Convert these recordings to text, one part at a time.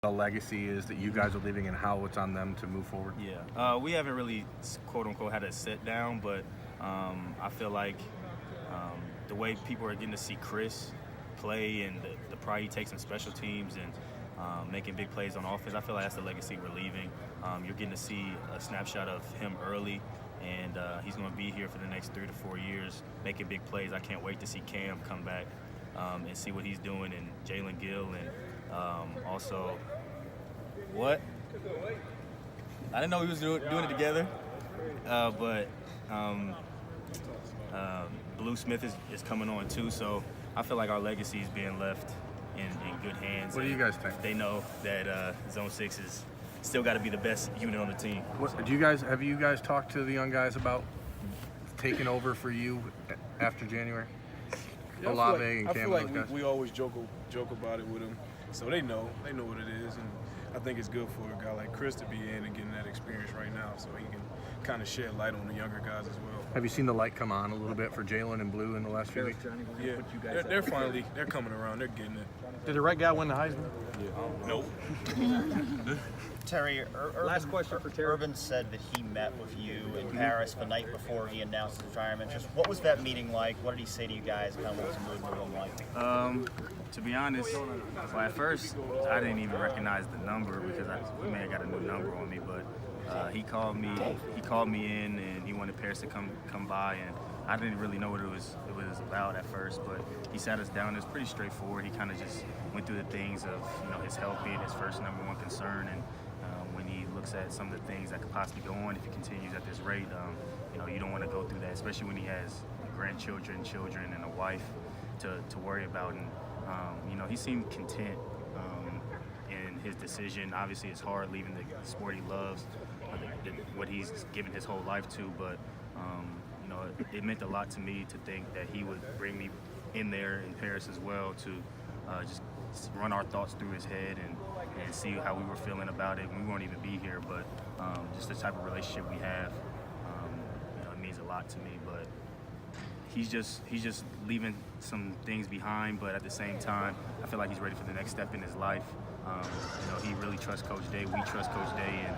the legacy is that you guys are leaving and how it's on them to move forward? Yeah, we haven't really, quote unquote, had a sit down, but I feel like the way people are getting to see Chris play and the pride he takes in special teams and making big plays on offense, I feel like that's the legacy we're leaving. You're getting to see a snapshot of him early, and he's going to be here for the next 3 to 4 years making big plays. I can't wait to see Cam come back and see what he's doing, and Jalen Gill, and also what? I didn't know we was doing it together, but Blue Smith is coming on too, so I feel like our legacy is being left in good hands. What do you guys think? They know that Zone 6 is still got to be the best unit on the team. Have you guys talked to the young guys about taking over for you after January? Yeah, Olave and I Cam feel like and those guys? we always joke about it with them, so they know what it is, and I think it's good for a guy like Chris to be in and getting that experience right now, so he can kind of shed light on the younger guys as well. Have you seen the light come on a little bit for Jalen and Blue in the last few weeks? Yeah, they're coming around, they're getting it. Did the right guy win the Heisman? Yeah. Nope. Terry, Last question for Terry. Urban said that he met with you in Paris the night before he announced his retirement. Just what was that meeting like? What did he say to you guys? Kind of what was the mood in the room like? To be honest, well, at first I didn't even recognize the number because we may have got a new number on me, but he called me in and he wanted Paris to come by, and I didn't really know what it was about at first, but he sat us down. It was pretty straightforward. He kind of just went through the things of his health being his first number one concern, and when he looks at some of the things that could possibly go on if he continues at this rate, you don't want to go through that, especially when he has grandchildren, children, and a wife to worry about. And he seemed content in his decision. Obviously, it's hard leaving the sport he loves, what he's given his whole life to, but it meant a lot to me to think that he would bring me in there in Paris as well to just run our thoughts through his head and see how we were feeling about it. We won't even be here, but just the type of relationship we have, it means a lot to me. But he's just leaving some things behind, but at the same time, I feel like he's ready for the next step in his life. He really trusts Coach Day. We trust Coach Day, and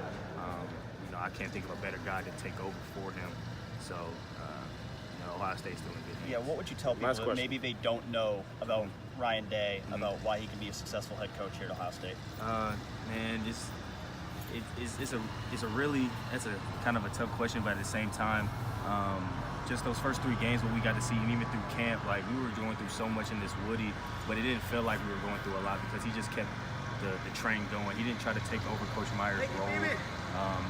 I can't think of a better guy to take over for him. So, Ohio State's doing good. Yeah, what would you tell people that maybe they don't know about Ryan Day, about why he can be a successful head coach here at Ohio State? Man, that's a kind of a tough question, but at the same time, just those first 3 games what we got to see, and even through camp, like we were going through so much in this Woody, but it didn't feel like we were going through a lot because he just kept the train going. He didn't try to take over Coach Meyer's role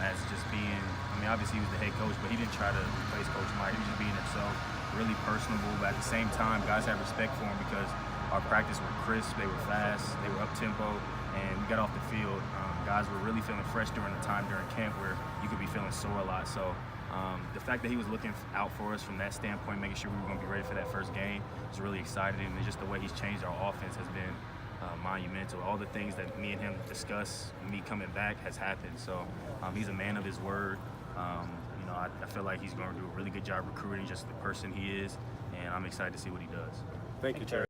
as just being, obviously he was the head coach, but he didn't try to replace Coach Meyer. He was just being himself, really personable, but at the same time, guys had respect for him because our practice were crisp, they were fast, they were up-tempo, and we got off the field. Guys were really feeling fresh during the time during camp where you could be feeling sore a lot. So the fact that he was looking out for us from that standpoint, making sure we were going to be ready for that first game, was really exciting. And just the way he's changed our offense has been monumental. All the things that me and him discussed, me coming back, has happened. So he's a man of his word. I feel like he's going to do a really good job recruiting just the person he is, and I'm excited to see what he does. Thank you, Terry.